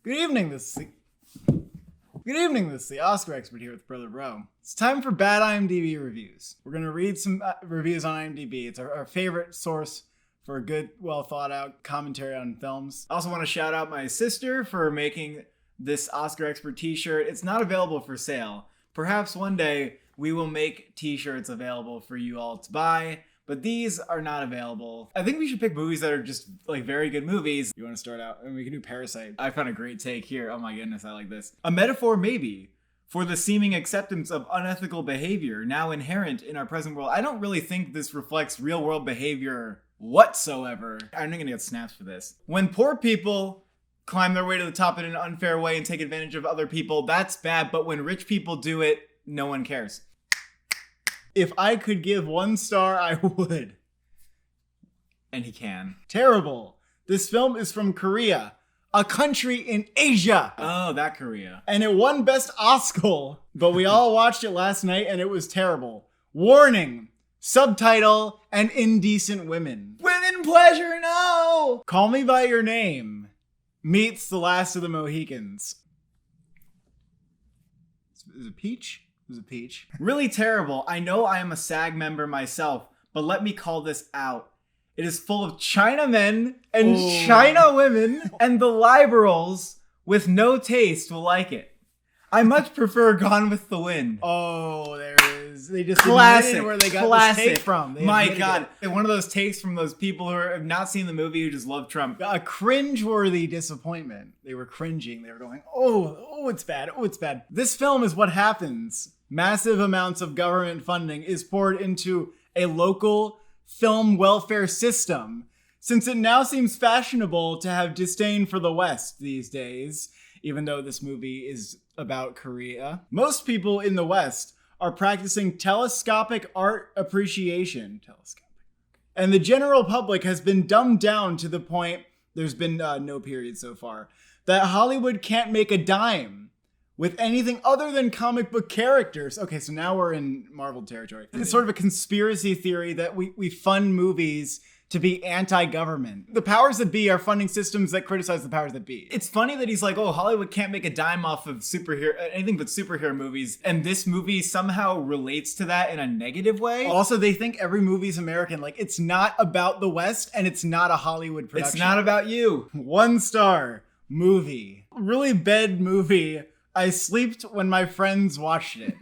Good evening, this is the Oscar expert here with Brother Bro. It's time for bad IMDb reviews. We're going to read some reviews on IMDb. It's our favorite source for a good, well thought out commentary on films. I also want to shout out my sister for making this Oscar expert t-shirt. It's not available for sale. Perhaps one day we will make t-shirts available for you all to buy, but these are not available. I think we should pick movies that are just like very good movies. You want to start out? And we can do Parasite. I found a great take here. Oh my goodness, I like this. A metaphor maybe for the seeming acceptance of unethical behavior now inherent in our present world. I don't really think this reflects real world behavior whatsoever. I'm not gonna get snaps for this. When poor people climb their way to the top in an unfair way and take advantage of other people, that's bad. But when rich people do it, no one cares. If I could give 1 star, I would. And he can. Terrible. This film is from Korea, a country in Asia. Oh, that Korea. And it won Best Oscar, but we all watched it last night and it was terrible. Warning, subtitle, and indecent women. Women pleasure, no! Call Me By Your Name meets The Last of the Mohicans. Is it Peach? It was a peach. Really terrible. I know I am a SAG member myself, but let me call this out. It is full of Chinamen and China women, and the liberals with no taste will like it. I much prefer Gone with the Wind. Oh, there it is. They just admitted where they got this take from. My God. One of those takes from those people who have not seen the movie who just love Trump. A cringe-worthy disappointment. They were cringing. They were going, oh, it's bad. Oh, it's bad. This film is what happens. Massive amounts of government funding is poured into a local film welfare system, since it now seems fashionable to have disdain for the West these days, even though this movie is about Korea. Most people in the West are practicing telescopic art appreciation. And the general public has been dumbed down to the point, there's been no period so far, that Hollywood can't make a dime with anything other than comic book characters. Okay, so now we're in Marvel territory. It's sort of a conspiracy theory that we fund movies to be anti-government. The powers that be are funding systems that criticize the powers that be. It's funny that he's like, oh, Hollywood can't make a dime off of anything but superhero movies, and this movie somehow relates to that in a negative way. Also, they think every movie's American. Like, it's not about the West, and it's not a Hollywood production. It's not about you. 1 star movie. Really bad movie. I slept when my friends watched it.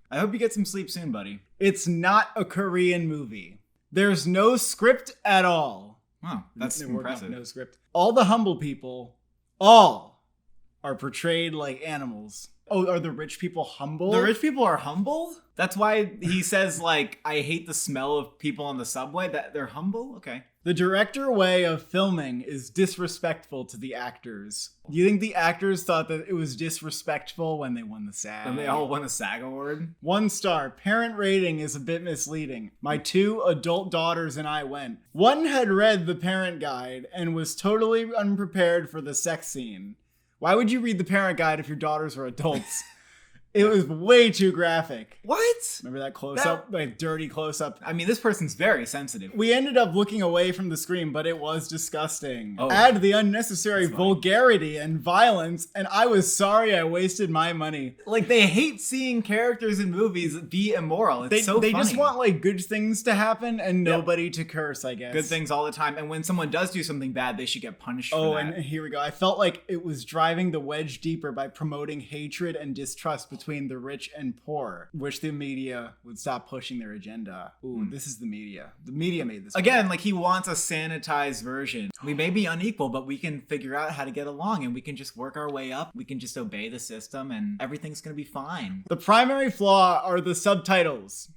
I hope you get some sleep soon, buddy. It's not a Korean movie. There's no script at all. Wow, that's impressive. No script. All the humble people, are portrayed like animals. Oh, are the rich people humble? The rich people are humble? That's why he says, like, I hate the smell of people on the subway. That they're humble? Okay. The director way of filming is disrespectful to the actors. Do you think the actors thought that it was disrespectful when they won the SAG? When they all won a SAG award? 1 star. Parent rating is a bit misleading. My 2 adult daughters and I went. One had read the parent guide and was totally unprepared for the sex scene. Why would you read the parent guide if your daughters are adults? It was way too graphic. What? Remember that close-up? Like, dirty close-up? I mean, this person's very sensitive. We ended up looking away from the screen, but it was disgusting. Oh. Add the unnecessary vulgarity and violence, and I was sorry I wasted my money. Like, they hate seeing characters in movies be immoral. It's so funny. They just want, like, good things to happen and nobody to curse, I guess. Good things all the time. And when someone does do something bad, they should get punished for that. Oh, and here we go. I felt like it was driving the wedge deeper by promoting hatred and distrust between the rich and poor. Wish the media would stop pushing their agenda. Ooh, this is the media. The media made this. Again, like, he wants a sanitized version. We may be unequal, but we can figure out how to get along and we can just work our way up. We can just obey the system and everything's gonna be fine. The primary flaw are the subtitles.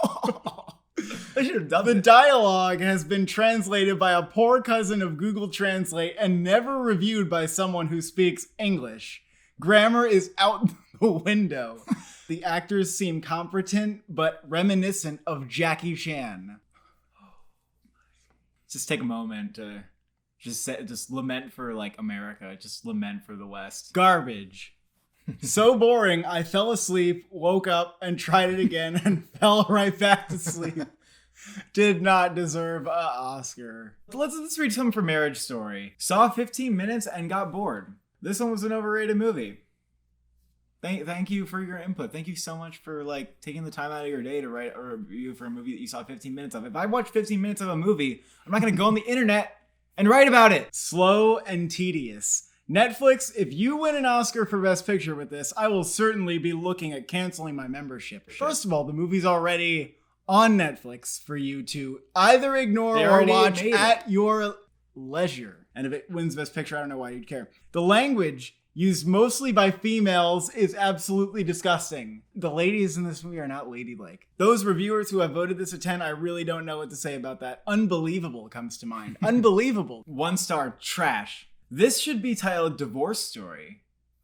I should have done the dialogue has been translated by a poor cousin of Google Translate and never reviewed by someone who speaks English. Grammar is out the window. The actors seem competent, but reminiscent of Jackie Chan. Just take a moment to just lament for, like, America. Just lament for the West. Garbage. So boring, I fell asleep, woke up, and tried it again, and fell right back to sleep. Did not deserve an Oscar. Let's read something from Marriage Story. Saw 15 minutes and got bored. this one was an overrated movie. Thank you for your input. Thank you so much for like taking the time out of your day to write a review for a movie that you saw 15 minutes of. If I watch 15 minutes of a movie, I'm not going to go on the internet and write about it. Slow and tedious. Netflix, if you win an Oscar for Best Picture with this, I will certainly be looking at canceling my membership. First of all, the movie's already on Netflix for you to either ignore or watch at your leisure. And if it wins Best Picture, I don't know why you'd care. The language used mostly by females is absolutely disgusting. The ladies in this movie are not ladylike. Those reviewers who have voted this a 10, I really don't know what to say about that. Unbelievable comes to mind. Unbelievable. 1 star, trash. This should be titled Divorce Story.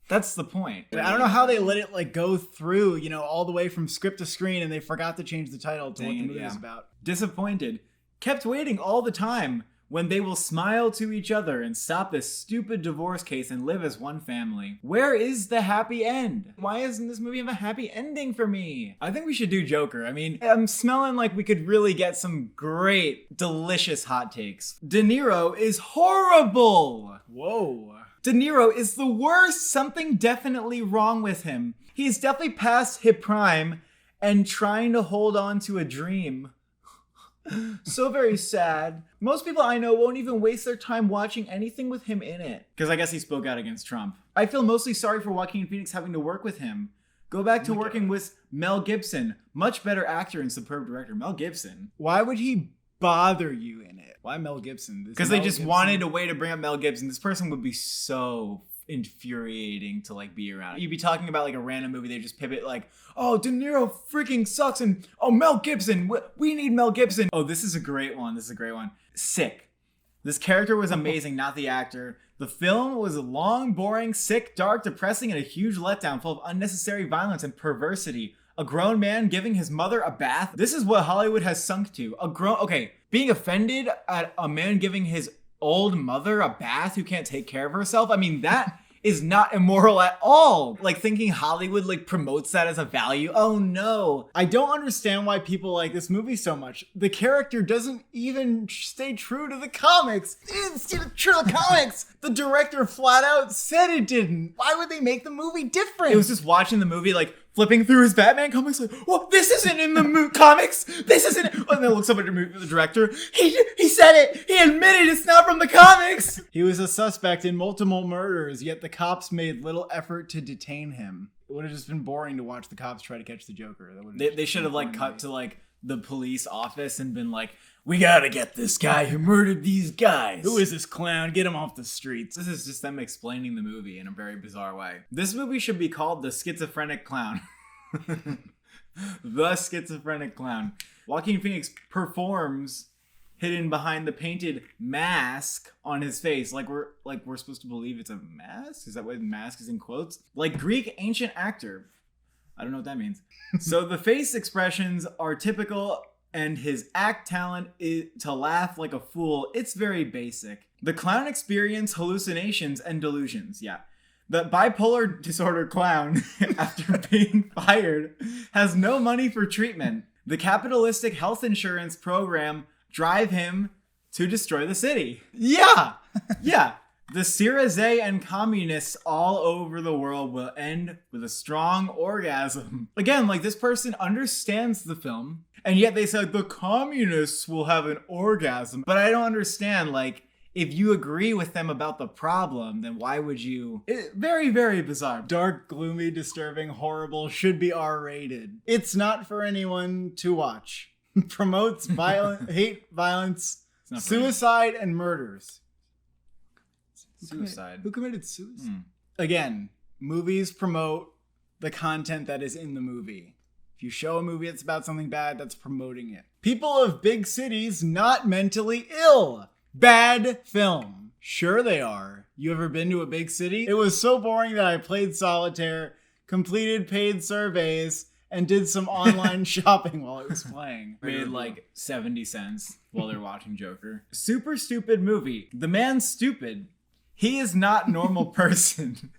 That's the point. I don't know how they let it like go through, you know, all the way from script to screen and they forgot to change the title to what the movie is about. Disappointed. Kept waiting all the time when they will smile to each other and stop this stupid divorce case and live as one family. Where is the happy end? Why isn't this movie have a happy ending for me? I think we should do Joker. I mean, I'm smelling like we could really get some great, delicious hot takes. De Niro is horrible. Whoa. De Niro is the worst. Something definitely wrong with him. He's definitely past his prime and trying to hold on to a dream. So very sad. Most people I know won't even waste their time watching anything with him in it. Because I guess he spoke out against Trump. I feel mostly sorry for Joaquin Phoenix having to work with him. Go back to working with Mel Gibson. Much better actor and superb director. Mel Gibson. Why would he bother you in it? Why Mel Gibson? Because they just wanted a way to bring up Mel Gibson. This person would be so infuriating to like be around. You'd be talking about like a random movie, they just pivot like, oh, De Niro freaking sucks, and oh, Mel Gibson, we need Mel Gibson. Oh, this is a great one. Sick. This character was amazing, not the actor. The film was long, boring, sick, dark, depressing, and a huge letdown full of unnecessary violence and perversity. A grown man giving his mother a bath. This is what Hollywood has sunk to. Being offended at a man giving his old mother a bath who can't take care of herself. I mean, that is not immoral at all. Like thinking Hollywood like promotes that as a value. Oh no. I don't understand why people like this movie so much. The character doesn't even stay true to the comics. It didn't stay true to the comics. The director flat out said it didn't. Why would they make the movie different? It was just watching the movie like flipping through his Batman comics like, well, this isn't in the comics. This isn't. And then looks up at the director. He said it. He admitted it's not from the comics. He was a suspect in multiple murders, yet the cops made little effort to detain him. It would have just been boring to watch the cops try to catch the Joker. They should have like cut to like the police office and been like, we gotta get this guy who murdered these guys. Who is this clown? Get him off the streets. This is just them explaining the movie in a very bizarre way. This movie should be called The Schizophrenic Clown. The Schizophrenic Clown. Joaquin Phoenix performs hidden behind the painted mask on his face. Like we're supposed to believe it's a mask? Is that why the mask is in quotes? Like Greek ancient actor. I don't know what that means. So the face expressions are typical, and his act talent is to laugh like a fool. It's very basic. The clown experience hallucinations and delusions. Yeah. The bipolar disorder clown, after being fired, has no money for treatment. The capitalistic health insurance program drive him to destroy the city. Yeah. Yeah. The Syrizae and communists all over the world will end with a strong orgasm. Again, like this person understands the film, and yet they said the communists will have an orgasm. But I don't understand, like, if you agree with them about the problem, then why would you? Very, very bizarre. Dark, gloomy, disturbing, horrible, should be R-rated. It's not for anyone to watch. Promotes hate, violence, suicide, and murders. Suicide. Who committed suicide? Again, movies promote the content that is in the movie. If you show a movie that's about something bad, that's promoting it. People of big cities not mentally ill. Bad film. Sure they are. You ever been to a big city? It was so boring that I played solitaire, completed paid surveys, and did some online shopping while it was playing. Made like 70 cents while they're watching Joker. Super stupid movie. The man's stupid. He is not a normal person.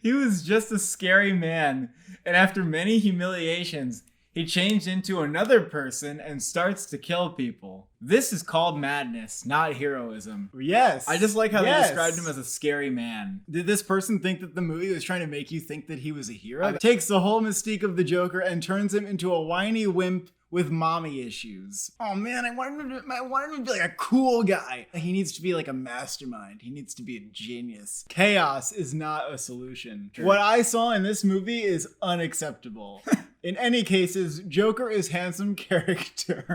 He was just a scary man. And after many humiliations, he changed into another person and starts to kill people. This is called madness, not heroism. Yes. I just like how they described him as a scary man. Did this person think that the movie was trying to make you think that he was a hero? It takes the whole mystique of the Joker and turns him into a whiny wimp with mommy issues. Oh man, I wanted him to be like a cool guy. He needs to be like a mastermind. He needs to be a genius. Chaos is not a solution. Sure. What I saw in this movie is unacceptable. In any cases, Joker is handsome character.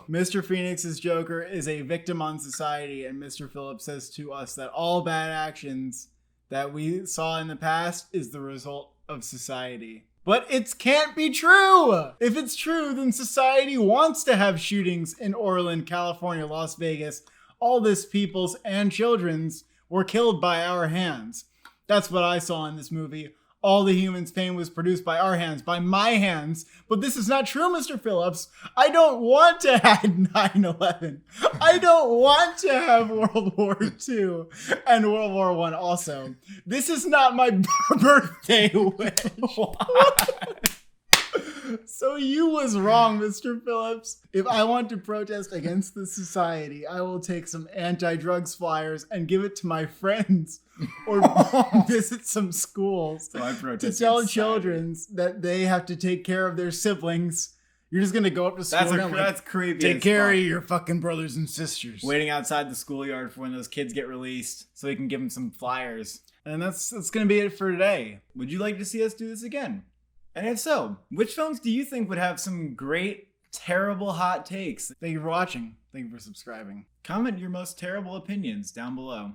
Mr. Phoenix's Joker is a victim on society, and Mr. Phillips says to us that all bad actions that we saw in the past is the result of society. But it can't be true! If it's true, then society wants to have shootings in Orland, California, Las Vegas. All this people's and children's were killed by our hands. That's what I saw in this movie. All the humans' pain was produced by our hands, by my hands. But this is not true, Mr. Phillips. I don't want to have 9/11. I don't want to have World War II and World War I also. This is not my birthday wish. So you was wrong, Mr. Phillips. If I want to protest against the society, I will take some anti-drugs flyers and give it to my friends or visit some schools to tell children that they have to take care of their siblings. You're just going to go up to school that's creepy. Take care of your fucking brothers and sisters. Waiting outside the schoolyard for when those kids get released so we can give them some flyers. And that's going to be it for today. Would you like to see us do this again? And if so, which films do you think would have some great, terrible hot takes? Thank you for watching. Thank you for subscribing. Comment your most terrible opinions down below.